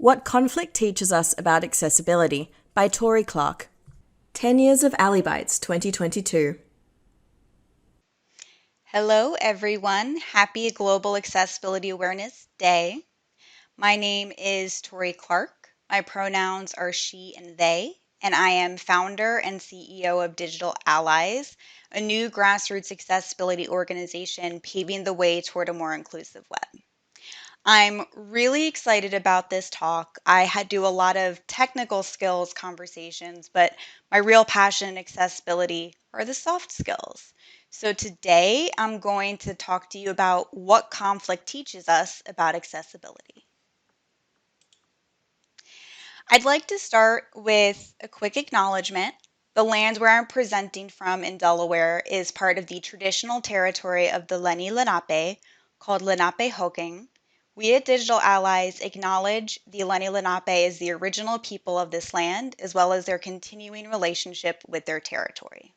What Conflict Teaches Us About Accessibility by Tori Clark. 10 Years of Ally Bites 2022. Hello, everyone. Happy Global Accessibility Awareness Day. My name is Tori Clark. My pronouns are she and they, and I am founder and CEO of Digital Allies, a new grassroots accessibility organization paving the way toward a more inclusive web. I'm really excited about this talk. Do a lot of technical skills conversations, but my real passion in accessibility are the soft skills. So today I'm going to talk to you about what conflict teaches us about accessibility. I'd like to start with a quick acknowledgement. The land where I'm presenting from in Delaware is part of the traditional territory of the Lenni Lenape, called Lenapehoking. We at Digital Allies acknowledge the Lenni Lenape as the original people of this land, as well as their continuing relationship with their territory.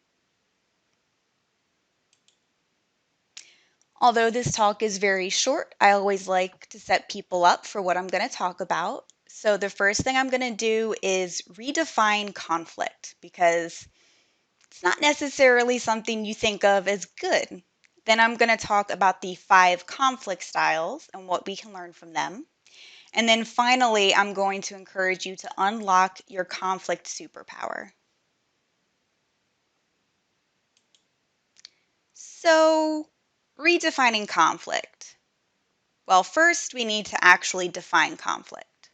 Although this talk is very short, I always like to set people up for what I'm going to talk about. So the first thing I'm going to do is redefine conflict, because it's not necessarily something you think of as good. Then I'm going to talk about the 5 conflict styles and what we can learn from them. And then finally, I'm going to encourage you to unlock your conflict superpower. So, redefining conflict. Well, first we need to actually define conflict.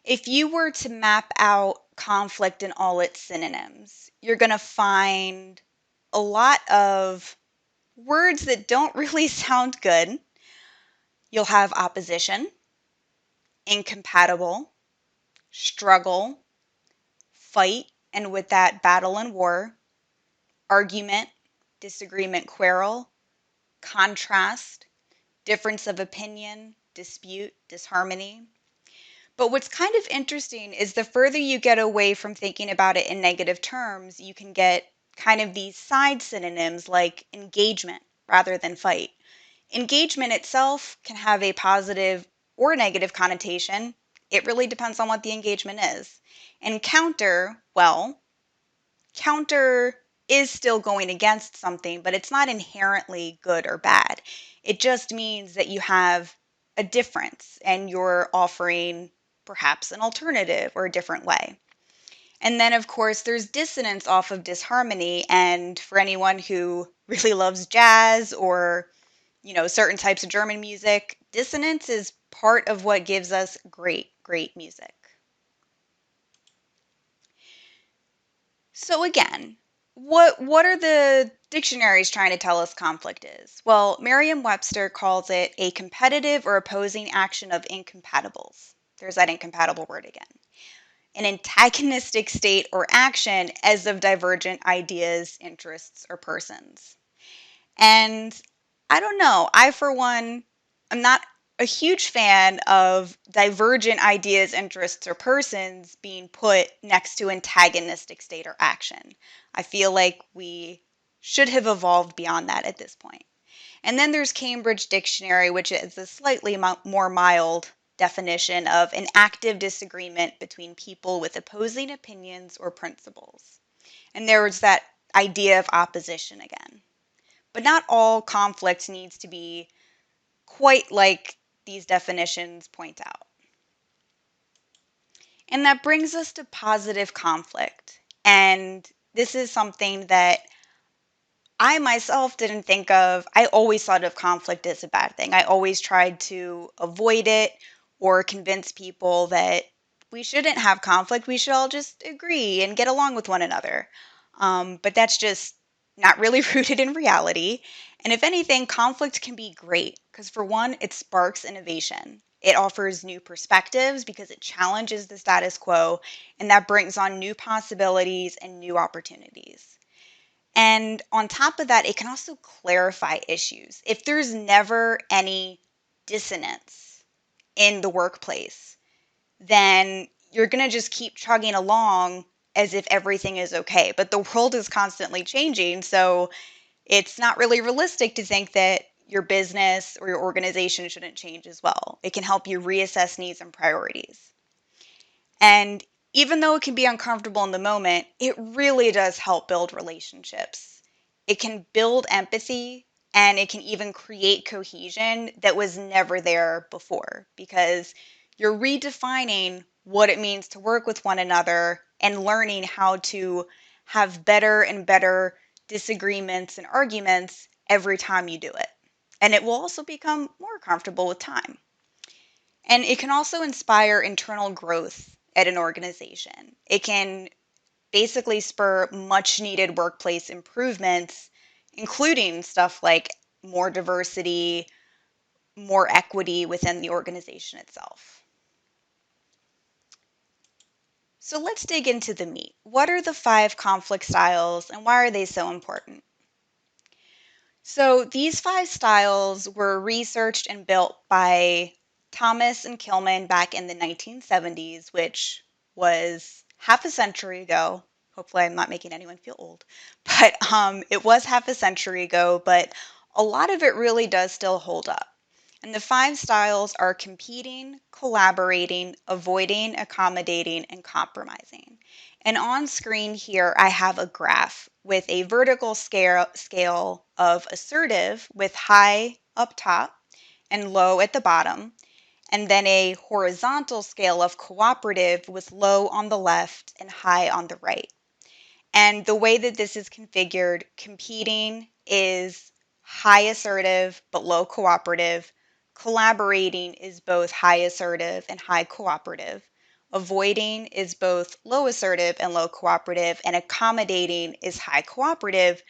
If you were to map out conflict in all its synonyms, you're going to find a lot of words that don't really sound good. You'll have opposition, incompatible, struggle, fight, and with that, battle and war, argument, disagreement, quarrel, contrast, difference of opinion, dispute, disharmony. But what's kind of interesting is the further you get away from thinking about it in negative terms, you can get kind of these side synonyms like engagement rather than fight. Engagement itself can have a positive or negative connotation. It really depends on what the engagement is. And counter, well, counter is still going against something, but it's not inherently good or bad. It just means that you have a difference and you're offering perhaps an alternative or a different way. And then, of course, there's dissonance off of disharmony. And for anyone who really loves jazz or certain types of German music, dissonance is part of what gives us great, great music. So again, what are the dictionaries trying to tell us conflict is? Well, Merriam-Webster calls it a competitive or opposing action of incompatibles. There's that incompatible word again. An antagonistic state or action as of divergent ideas, interests, or persons. And I don't know, I for one, am not a huge fan of divergent ideas, interests, or persons being put next to antagonistic state or action. I feel like we should have evolved beyond that at this point. And then there's Cambridge Dictionary, which is a slightly more mild definition of an active disagreement between people with opposing opinions or principles. And there was that idea of opposition again. But not all conflict needs to be quite like these definitions point out. And that brings us to positive conflict. And this is something that I myself didn't think of. I always thought of conflict as a bad thing. I always tried to avoid it or convince people that we shouldn't have conflict. We should all just agree and get along with one another. But that's just not really rooted in reality. And if anything, conflict can be great because, for one, it sparks innovation. It offers new perspectives because it challenges the status quo, and that brings on new possibilities and new opportunities. And on top of that, it can also clarify issues. If there's never any dissonance in the workplace, then you're going to just keep chugging along as if everything is okay. But the world is constantly changing, so it's not really realistic to think that your business or your organization shouldn't change as well. It can help you reassess needs and priorities. And even though it can be uncomfortable in the moment, it really does help build relationships. It can build empathy and it can even create cohesion that was never there before because you're redefining what it means to work with one another and learning how to have better and better disagreements and arguments every time you do it. And it will also become more comfortable with time. And it can also inspire internal growth at an organization. It can basically spur much needed workplace improvements, including stuff like more diversity, more equity within the organization itself. So let's dig into the meat. What are the 5 conflict styles and why are they so important? So these 5 styles were researched and built by Thomas and Kilman back in the 1970s, which was half a century ago. Hopefully, I'm not making anyone feel old, but it was half a century ago, but a lot of it really does still hold up. And the 5 styles are competing, collaborating, avoiding, accommodating, and compromising. And on screen here, I have a graph with a vertical scale of assertive with high up top and low at the bottom, and then a horizontal scale of cooperative with low on the left and high on the right. And the way that this is configured, competing is high assertive but low cooperative. Collaborating is both high assertive and high cooperative. Avoiding is both low assertive and low cooperative. And accommodating is high cooperative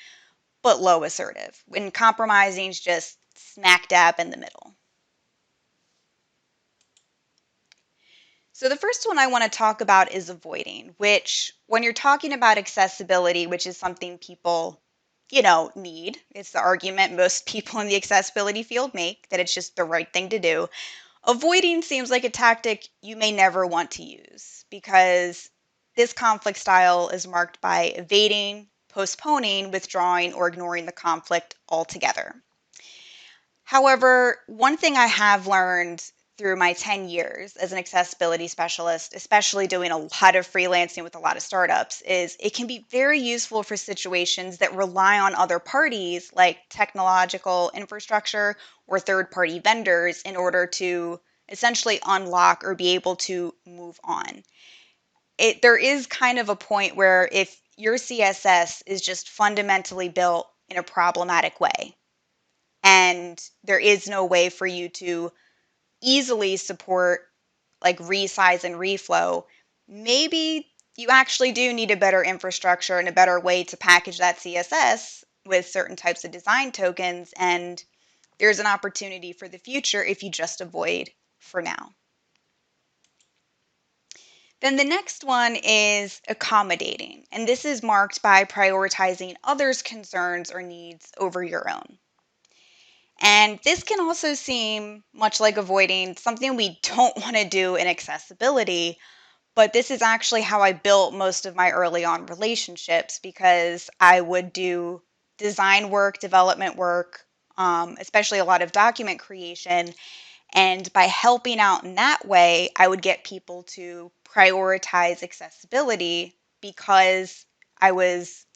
but low assertive. And compromising is just smack dab in the middle. So the first one I want to talk about is avoiding, which when you're talking about accessibility, which is something people, need, it's the argument most people in the accessibility field make, that it's just the right thing to do. Avoiding seems like a tactic you may never want to use because this conflict style is marked by evading, postponing, withdrawing, or ignoring the conflict altogether. However, one thing I have learned through my 10 years as an accessibility specialist, especially doing a lot of freelancing with a lot of startups, is it can be very useful for situations that rely on other parties like technological infrastructure or third-party vendors in order to essentially unlock or be able to move on. There is kind of a point where if your CSS is just fundamentally built in a problematic way, and there is no way for you to easily support like resize and reflow, maybe you actually do need a better infrastructure and a better way to package that CSS with certain types of design tokens. And there's an opportunity for the future if you just avoid for now. Then the next one is accommodating. And this is marked by prioritizing others' concerns or needs over your own. And this can also seem much like avoiding something we don't want to do in accessibility, but this is actually how I built most of my early on relationships because I would do design work, development work, especially a lot of document creation. And by helping out in that way, I would get people to prioritize accessibility because I was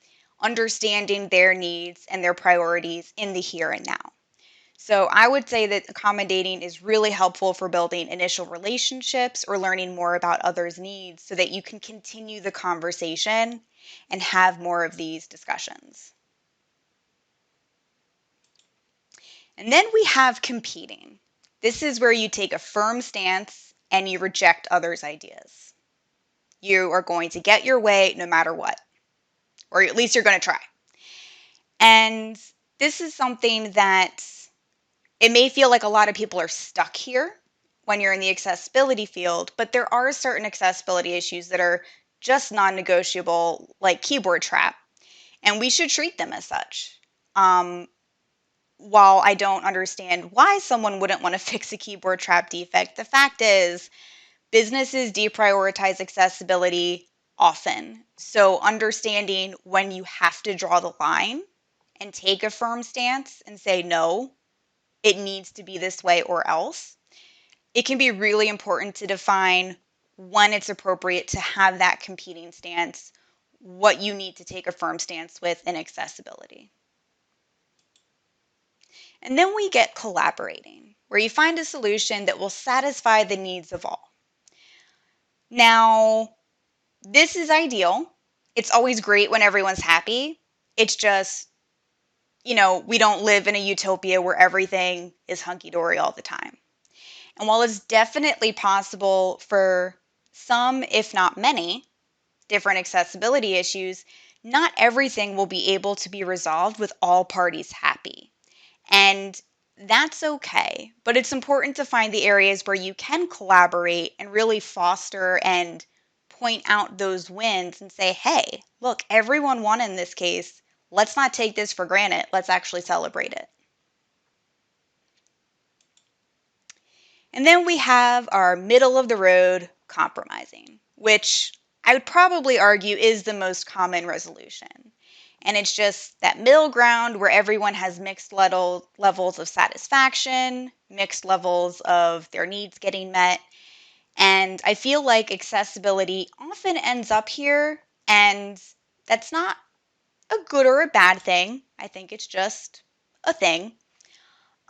understanding their needs and their priorities in the here and now. So I would say that accommodating is really helpful for building initial relationships or learning more about others' needs so that you can continue the conversation and have more of these discussions. And then we have competing. This is where you take a firm stance and you reject others' ideas. You are going to get your way no matter what, or at least you're going to try. And this is something that it may feel like a lot of people are stuck here when you're in the accessibility field, but there are certain accessibility issues that are just non-negotiable, like keyboard trap, and we should treat them as such. While I don't understand why someone wouldn't want to fix a keyboard trap defect, the fact is businesses deprioritize accessibility often. So understanding when you have to draw the line and take a firm stance and say no, it needs to be this way or else, it can be really important to define when it's appropriate to have that competing stance, what you need to take a firm stance with in accessibility. And then we get collaborating, where you find a solution that will satisfy the needs of all. Now, this is ideal. It's always great when everyone's happy. It's just, we don't live in a utopia where everything is hunky-dory all the time. And while it's definitely possible for some, if not many, different accessibility issues, not everything will be able to be resolved with all parties happy. And that's okay, but it's important to find the areas where you can collaborate and really foster and point out those wins and say, hey, look, everyone won in this case. Let's not take this for granted. Let's actually celebrate it. And then we have our middle of the road compromising, which I would probably argue is the most common resolution. And it's just that middle ground where everyone has mixed levels of satisfaction, mixed levels of their needs getting met. And I feel like accessibility often ends up here, and that's not a good or a bad thing. I think it's just a thing.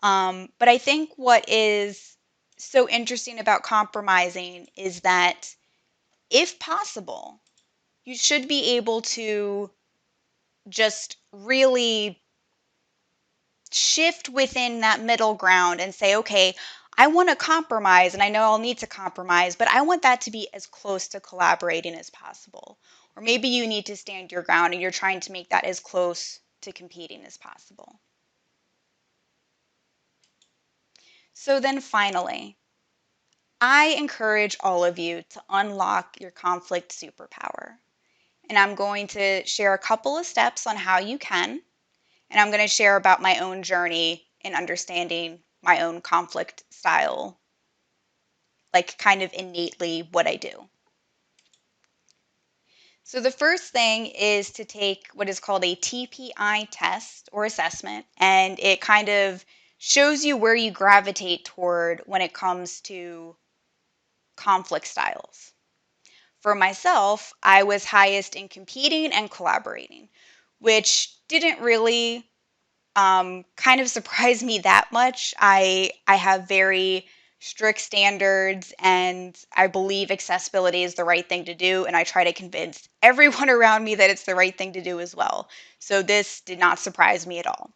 But I think what is so interesting about compromising is that if possible, you should be able to just really shift within that middle ground and say, okay, I want to compromise and I know I'll need to compromise, but I want that to be as close to collaborating as possible. Or maybe you need to stand your ground and you're trying to make that as close to competing as possible. So then finally, I encourage all of you to unlock your conflict superpower. And I'm going to share a couple of steps on how you can. And I'm going to share about my own journey in understanding my own conflict style, like kind of innately what I do. So the first thing is to take what is called a TPI test or assessment, and it kind of shows you where you gravitate toward when it comes to conflict styles. For myself, I was highest in competing and collaborating, which didn't really kind of surprise me that much. I have very strict standards and I believe accessibility is the right thing to do, and I try to convince everyone around me that it's the right thing to do as well. So this did not surprise me at all.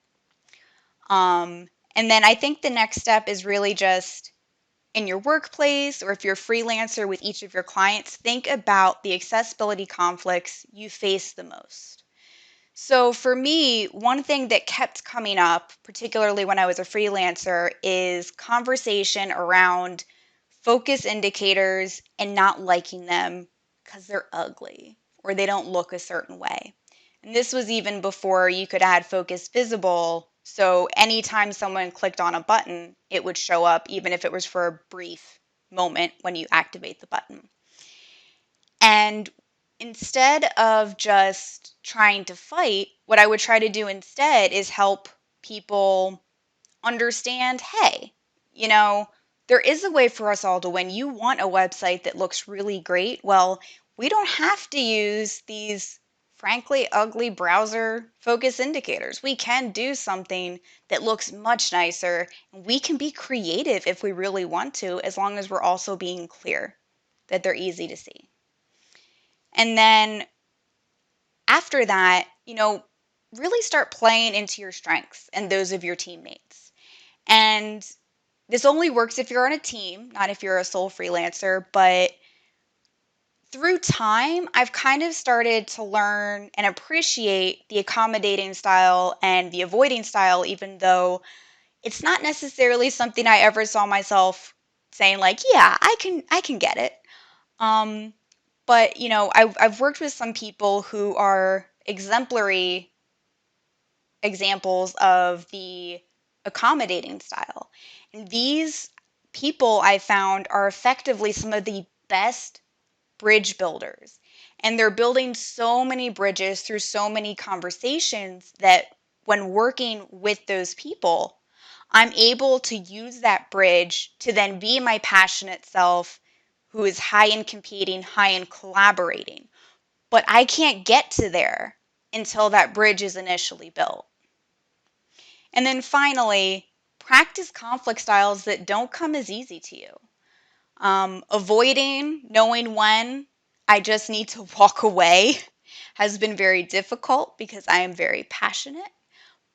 And then I think the next step is really just in your workplace, or if you're a freelancer with each of your clients, think about the accessibility conflicts you face the most. So for me, one thing that kept coming up, particularly when I was a freelancer, is conversation around focus indicators and not liking them because they're ugly or they don't look a certain way. And this was even before you could add focus visible. So anytime someone clicked on a button, it would show up, even if it was for a brief moment when you activate the button. And instead of just trying to fight, what I would try to do instead is help people understand, hey, there is a way for us all to win. You want a website that looks really great. Well, we don't have to use these frankly ugly browser focus indicators. We can do something that looks much nicer. And we can be creative if we really want to, as long as we're also being clear that they're easy to see. And then after that, really start playing into your strengths and those of your teammates. And this only works if you're on a team, not if you're a sole freelancer. But through time, I've kind of started to learn and appreciate the accommodating style and the avoiding style, even though it's not necessarily something I ever saw myself saying like, yeah, I can get it. But I've worked with some people who are exemplary examples of the accommodating style. And these people I found are effectively some of the best bridge builders. And they're building so many bridges through so many conversations that when working with those people, I'm able to use that bridge to then be my passionate self who is high in competing, high in collaborating. But I can't get to there until that bridge is initially built. And then finally, practice conflict styles that don't come as easy to you. Avoiding knowing when I just need to walk away has been very difficult because I am very passionate,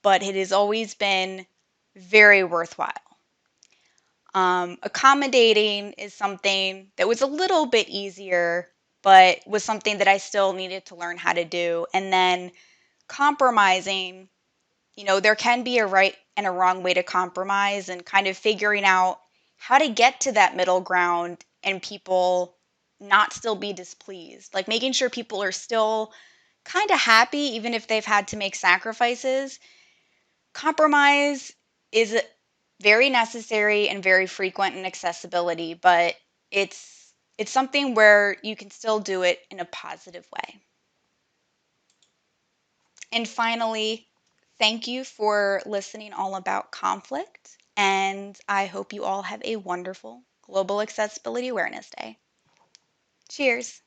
but it has always been very worthwhile. Accommodating is something that was a little bit easier, but was something that I still needed to learn how to do. And then compromising, there can be a right and a wrong way to compromise, and kind of figuring out how to get to that middle ground and people not still be displeased. Like making sure people are still kind of happy even if they've had to make sacrifices. Compromise is very necessary and very frequent in accessibility, but it's something where you can still do it in a positive way. And finally, thank you for listening all about conflict, and I hope you all have a wonderful Global Accessibility Awareness Day. Cheers!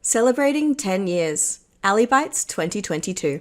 Celebrating 10 years, Ali Bites 2022.